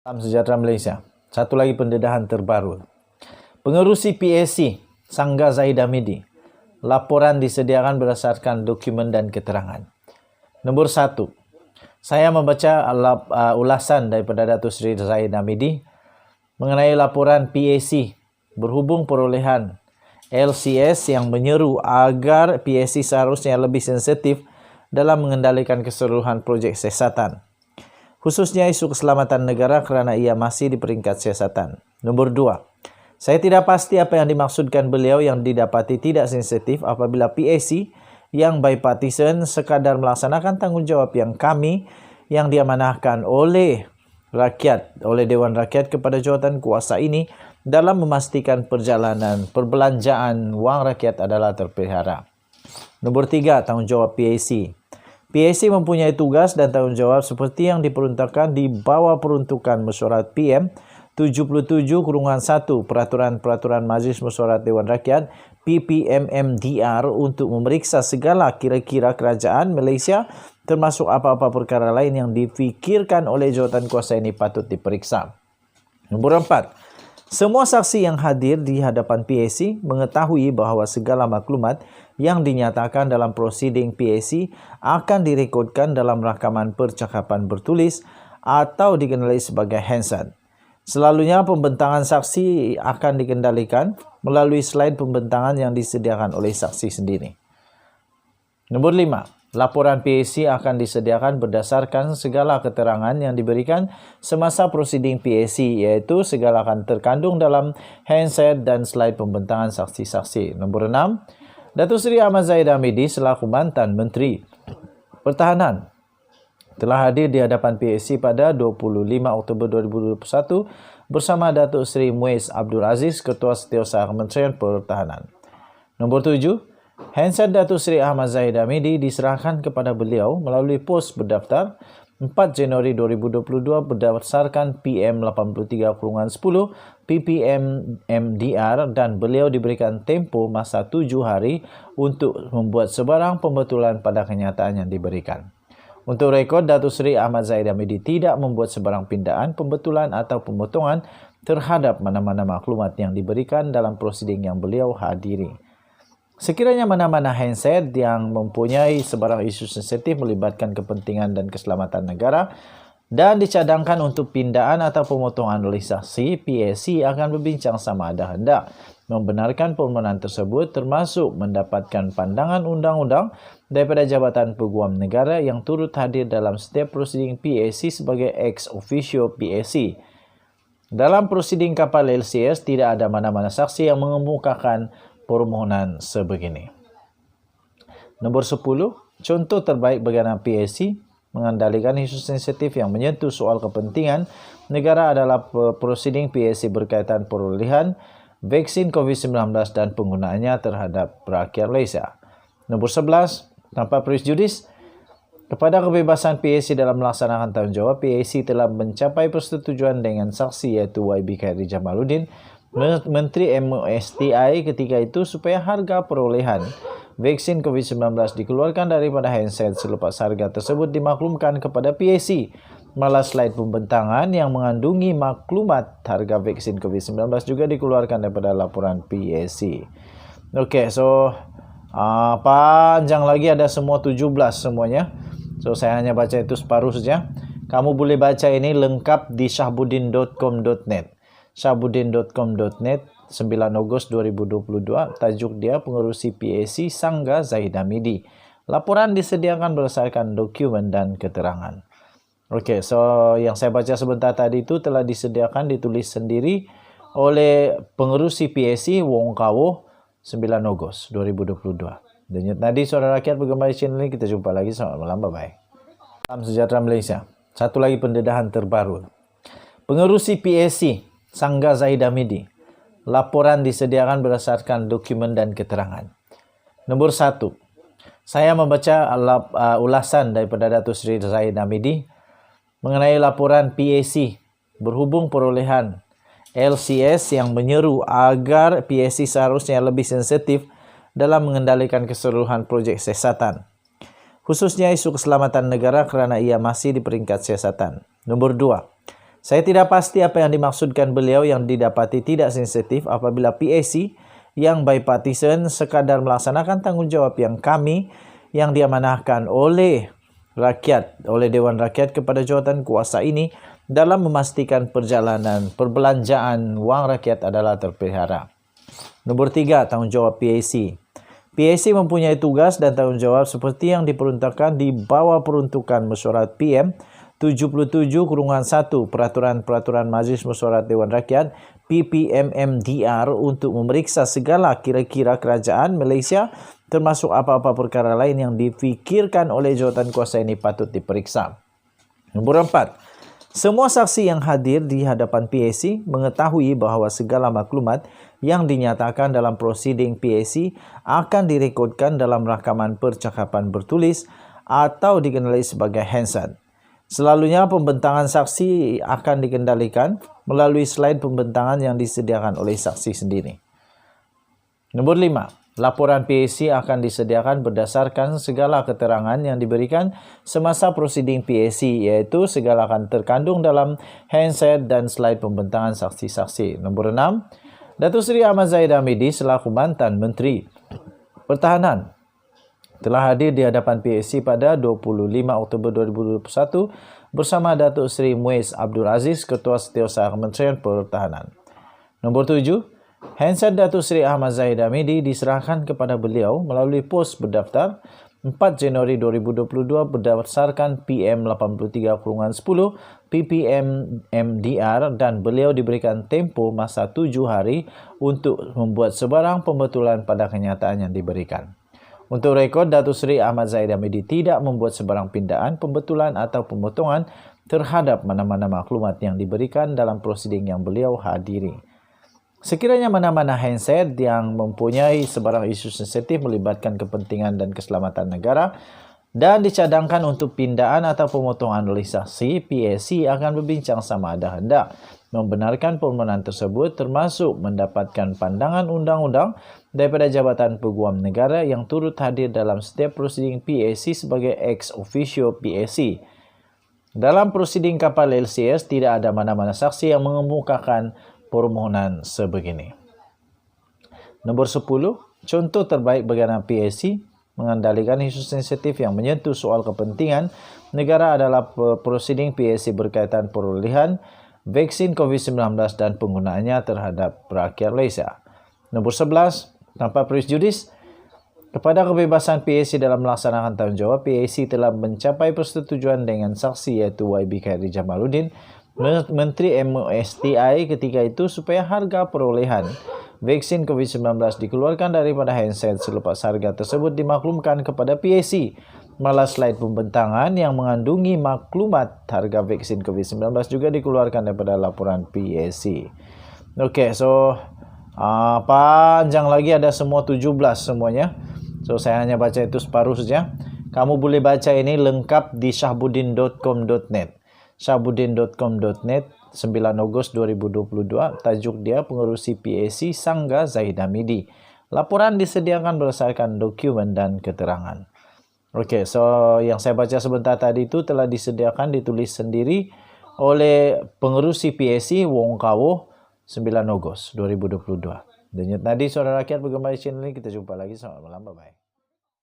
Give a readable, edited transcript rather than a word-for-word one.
Salam sejahtera Malaysia. Satu lagi pendedahan terbaru. Pengerusi PAC, Sangga Zahidah Midi. Laporan disediakan berdasarkan dokumen dan keterangan. Nombor 1. Saya membaca ulasan daripada Datuk Seri Zahidah Midi mengenai laporan PAC berhubung perolehan LCS yang menyeru agar PAC seharusnya lebih sensitif dalam mengendalikan keseluruhan projek siasatan, khususnya isu keselamatan negara kerana ia masih di peringkat siasatan. Nombor 2. Saya tidak pasti apa yang dimaksudkan beliau yang didapati tidak sensitif apabila PAC yang bipartisan sekadar melaksanakan tanggungjawab yang diamanahkan oleh rakyat, oleh Dewan Rakyat kepada jawatan kuasa ini dalam memastikan perjalanan perbelanjaan wang rakyat adalah terpelihara. Nombor 3. Tanggungjawab PAC. PAC mempunyai tugas dan tanggungjawab seperti yang diperuntukkan di bawah peruntukan mesyuarat PM 77/1 Peraturan Majlis Mesyuarat Dewan Rakyat PPMMDR untuk memeriksa segala kira-kira kerajaan Malaysia termasuk apa-apa perkara lain yang difikirkan oleh jawatan kuasa ini patut diperiksa. Nombor 4. Semua saksi yang hadir di hadapan PAC mengetahui bahawa segala maklumat yang dinyatakan dalam prosiding PAC akan direkodkan dalam rakaman percakapan bertulis atau dikenali sebagai Hansard. Selalunya pembentangan saksi akan dikendalikan melalui slide pembentangan yang disediakan oleh saksi sendiri. Nombor 5. Laporan PAC akan disediakan berdasarkan segala keterangan yang diberikan semasa prosiding PAC, iaitu segala akan terkandung dalam Hansard dan slide pembentangan saksi-saksi. Nombor 6. Datuk Seri Ahmad Zahidah Midi selaku mantan Menteri Pertahanan telah hadir di hadapan PAC pada 25 Oktober 2021 bersama Datuk Seri Muiz Abdul Aziz, Ketua Setiausaha Kementerian Pertahanan. Nombor 7. Hansard Datuk Seri Ahmad Zahidah Midi diserahkan kepada beliau melalui pos berdaftar 4 Januari 2022 berdasarkan PM 83/10 PPMMDR dan beliau diberikan tempoh masa 7 hari untuk membuat sebarang pembetulan pada kenyataan yang diberikan. Untuk rekod, Datuk Seri Ahmad Zahidah Midi tidak membuat sebarang pindaan, pembetulan atau pemotongan terhadap mana-mana maklumat yang diberikan dalam prosiding yang beliau hadiri. Sekiranya mana-mana Hansard yang mempunyai sebarang isu sensitif melibatkan kepentingan dan keselamatan negara dan dicadangkan untuk pindaan atau pemotongan oleh saksi, PAC akan berbincang sama ada hendak membenarkan permohonan tersebut termasuk mendapatkan pandangan undang-undang daripada Jabatan Peguam Negara yang turut hadir dalam setiap prosiding PAC sebagai ex officio PAC. Dalam prosiding kapal LCS tidak ada mana-mana saksi yang mengemukakan permohonan sebegini. Nombor 10. Contoh terbaik bagaimana PAC mengendalikan isu sensitif yang menyentuh soal kepentingan negara adalah prosiding PAC berkaitan perolehan vaksin COVID-19 dan penggunaannya terhadap rakyat Malaysia. Nombor 11. Tanpa prejudis kepada kebebasan PAC dalam melaksanakan tanggungjawab, PAC telah mencapai persetujuan dengan saksi iaitu YB Khairi Jamaluddin, Menteri MSTI ketika itu, supaya harga perolehan vaksin COVID-19 dikeluarkan daripada Hansard selepas harga tersebut dimaklumkan kepada PAC. Malah slide pembentangan yang mengandungi maklumat harga vaksin COVID-19 juga dikeluarkan daripada laporan PAC. Okey, so panjang lagi, ada semua 17 semuanya. So saya hanya baca itu separuh saja. Kamu boleh baca ini lengkap di syahbudin.com.net. syahbudin.com.net 9 Ogos 2022. Tajuk dia pengerusi PAC Sangga Zahidah Midi. Laporan disediakan berdasarkan dokumen dan keterangan. Okey, so yang saya baca sebentar tadi itu telah disediakan, ditulis sendiri oleh pengerusi PAC Wong Kawo 9 Ogos 2022. Denyut nadi suara rakyat bergema di channel ini. Kita jumpa lagi. Selamat malam. Bye-bye. Salam sejahtera Malaysia. Satu lagi pendedahan terbaru. Pengerusi PAC Sangga Zahidah Midi. Laporan disediakan berdasarkan dokumen dan keterangan. Nombor 1. Saya membaca ulasan daripada Datuk Seri Zahidah Midi mengenai laporan PAC berhubung perolehan LCS yang menyeru agar PAC seharusnya lebih sensitif dalam mengendalikan keseluruhan projek siasatan, khususnya isu keselamatan negara kerana ia masih di peringkat siasatan. Nombor 2. Saya tidak pasti apa yang dimaksudkan beliau yang didapati tidak sensitif apabila PAC yang bipartisan sekadar melaksanakan tanggungjawab yang diamanahkan oleh rakyat, oleh Dewan Rakyat kepada jawatan kuasa ini dalam memastikan perjalanan perbelanjaan wang rakyat adalah terpelihara. Nombor 3, tanggungjawab PAC. PAC mempunyai tugas dan tanggungjawab seperti yang diperuntukkan di bawah peruntukan mesyuarat PM 77/1 Peraturan Majlis Mesyuarat Dewan Rakyat PPMMDR untuk memeriksa segala kira-kira kerajaan Malaysia termasuk apa-apa perkara lain yang difikirkan oleh jawatan kuasa ini patut diperiksa. Nombor 4. Semua saksi yang hadir di hadapan PAC mengetahui bahawa segala maklumat yang dinyatakan dalam prosiding PAC akan direkodkan dalam rakaman percakapan bertulis atau dikenali sebagai Hansard. Selalunya pembentangan saksi akan dikendalikan melalui slide pembentangan yang disediakan oleh saksi sendiri. Nombor 5. Laporan PAC akan disediakan berdasarkan segala keterangan yang diberikan semasa prosiding PAC, iaitu segala akan terkandung dalam Hansard dan slide pembentangan saksi-saksi. Nombor 6. Datuk Seri Ahmad Zahid Hamidi selaku mantan Menteri Pertahanan telah hadir di hadapan PAC pada 25 Oktober 2021 bersama Datuk Seri Muiz Abdul Aziz, Ketua Setiausaha Kementerian Pertahanan. Nombor 7. Hansard Datuk Seri Ahmad Zahid Hamidi diserahkan kepada beliau melalui pos berdaftar 4 Januari 2022 berdasarkan PM 83/10 PPM MDR dan beliau diberikan tempoh masa 7 hari untuk membuat sebarang pembetulan pada kenyataan yang diberikan. Untuk rekod, Datuk Seri Ahmad Zahid Hamidi tidak membuat sebarang pindaan, pembetulan atau pemotongan terhadap mana-mana maklumat yang diberikan dalam prosiding yang beliau hadiri. Sekiranya mana-mana Hansard yang mempunyai sebarang isu sensitif melibatkan kepentingan dan keselamatan negara dan dicadangkan untuk pindaan atau pemotongan oleh saksi, PAC akan berbincang sama ada hendak membenarkan permohonan tersebut termasuk mendapatkan pandangan undang-undang daripada Jabatan Peguam Negara yang turut hadir dalam setiap prosiding PAC sebagai ex officio PAC. Dalam prosiding kapal LCS tidak ada mana-mana saksi yang mengemukakan permohonan sebegini. Nombor 10, contoh terbaik bagaimana PAC mengendalikan isu sensitif yang menyentuh soal kepentingan negara adalah prosiding PAC berkaitan perolehan vaksin COVID-19 dan penggunaannya terhadap rakyat Malaysia. Nombor 11, tanpa prejudis kepada kebebasan PAC dalam melaksanakan tanggungjawab, PAC telah mencapai persetujuan dengan saksi iaitu YB Khairi Jamaluddin, Menteri MOSTI ketika itu supaya harga perolehan vaksin COVID-19 dikeluarkan daripada Hansard selepas harga tersebut dimaklumkan kepada PAC. Malah slide pembentangan yang mengandungi maklumat harga vaksin COVID-19 juga dikeluarkan daripada laporan PAC. Okey, so panjang lagi ada semua 17 semuanya. So saya hanya baca itu separuh saja. Kamu boleh baca ini lengkap di syahbuddin.com.net. syahbuddin.com.net 9 Ogos 2022. Tajuk dia pengerusi PAC Sangga Zahid Hamidi. Laporan disediakan berdasarkan dokumen dan keterangan. Okey, so yang saya baca sebentar tadi itu telah disediakan ditulis sendiri oleh pengerusi PAC Wong Kawo 9 Ogos 2022. Dan tadi Suara Rakyat bergema di channel ini. Kita jumpa lagi. Selamat malam. Bye-bye.